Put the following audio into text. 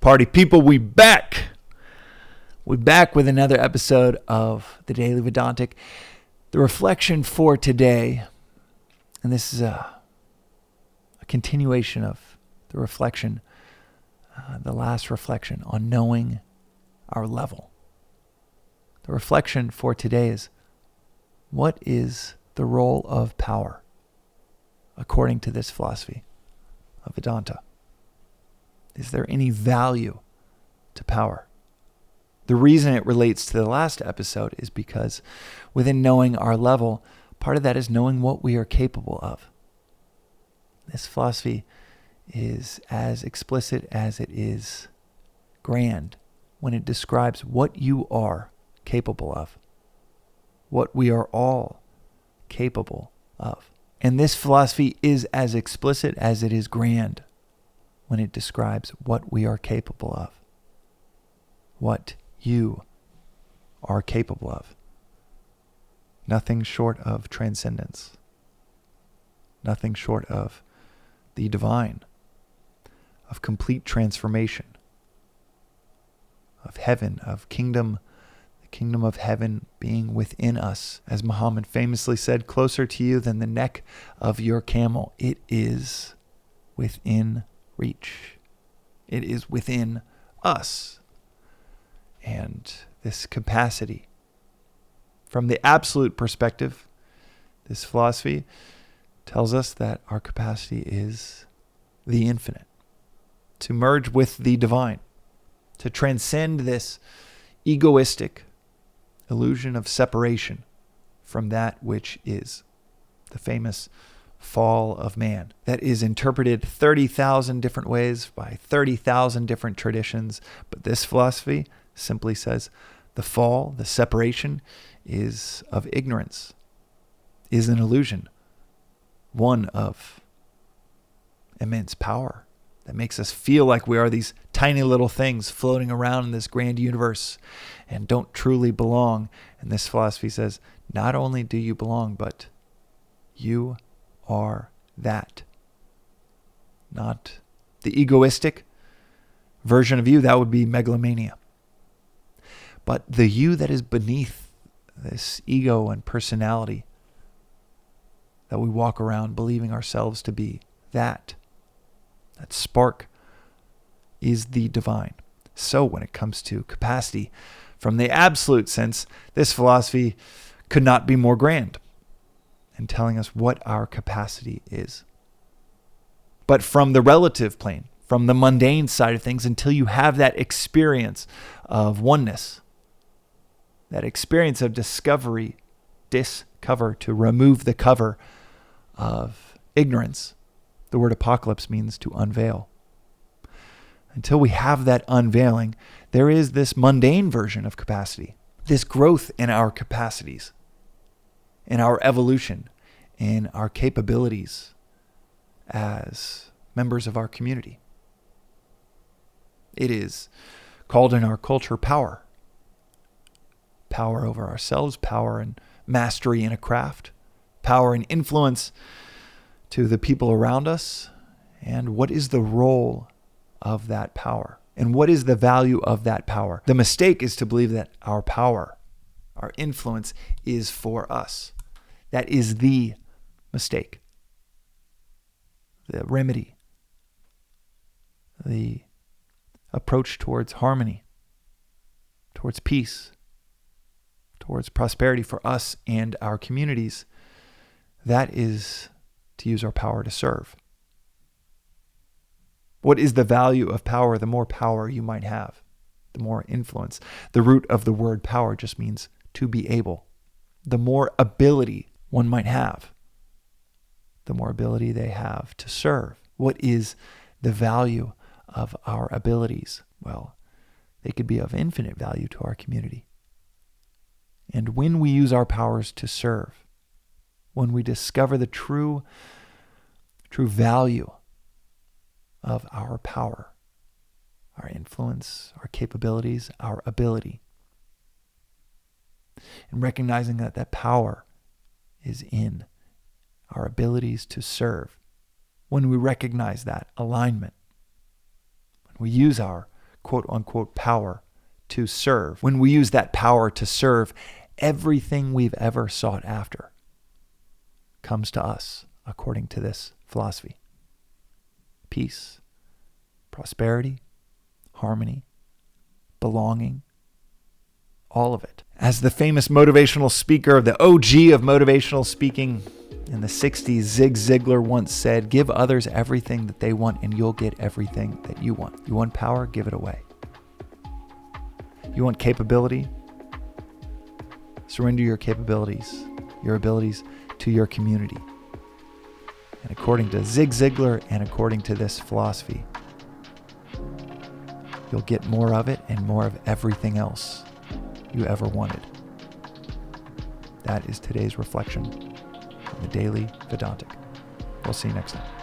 Party people, we back. We're back with another episode of the Daily Vedantic. The reflection for today, and this is a continuation of the reflection, the last reflection on knowing our level. The reflection for today is, what is the role of power according to this philosophy of Vedanta? Is there any value to power? The reason it relates to the last episode is because within knowing our level, part of that is knowing what we are capable of. This philosophy is as explicit as it is grand when it describes what you are capable of, what we are all capable of. And this philosophy is as explicit as it is grand when it describes what we are capable of, what you are capable of. Nothing short of transcendence, nothing short of the divine, of complete transformation, of heaven, of kingdom, the kingdom of heaven being within us. As Muhammad famously said, closer to you than the neck of your camel. It is within reach. It is within us. And this capacity, from the absolute perspective, this philosophy tells us that our capacity is the infinite, to merge with the divine, to transcend this egoistic illusion of separation from that which is, the famous fall of man, that is interpreted 30,000 different ways by 30,000 different traditions. But this philosophy simply says the fall, the separation, is of ignorance, is an illusion, one of immense power that makes us feel like we are these tiny little things floating around in this grand universe and don't truly belong. And this philosophy says, not only do you belong, but you are that. Not the egoistic version of you, that would be megalomania. But the you that is beneath this ego and personality that we walk around believing ourselves to be, that spark is the divine. So when it comes to capacity, from the absolute sense, this philosophy could not be more grand in telling us what our capacity is. But from the relative plane, from the mundane side of things, until you have that experience of oneness, that experience of discover, to remove the cover of ignorance. The word apocalypse means to unveil. Until we have that unveiling, there is this mundane version of capacity, this growth in our capacities, in our evolution, in our capabilities as members of our community. It is called in our culture power. Power over ourselves, power and mastery in a craft, power and influence to the people around us. And what is the role of that power? And what is the value of that power? The mistake is to believe that our power, our influence is for us. That is the mistake. The remedy. The approach towards harmony, towards peace, towards prosperity for us and our communities. That is to use our power to serve. What is the value of power? The more power you might have, the more influence. The root of the word power just means to be able. The more ability one might have, the more ability they have to serve. What is the value of our abilities? Well, they could be of infinite value to our community. And when we use our powers to serve, when we discover the true value of our power, our influence, our capabilities, our ability, and recognizing that that power is in our abilities to serve, when we recognize that alignment, when we use our quote unquote power to serve, when we use that power to serve, everything we've ever sought after comes to us according to this philosophy. Peace, prosperity, harmony, belonging, all of it. As the famous motivational speaker, the OG of motivational speaking in the 60s, Zig Ziglar once said, give others everything that they want and you'll get everything that you want. You want power? Give it away. You want capability? Surrender your capabilities, your abilities to your community. And according to Zig Ziglar and according to this philosophy, you'll get more of it and more of everything else you ever wanted. That is today's reflection on the Daily Vedantic. We'll see you next time.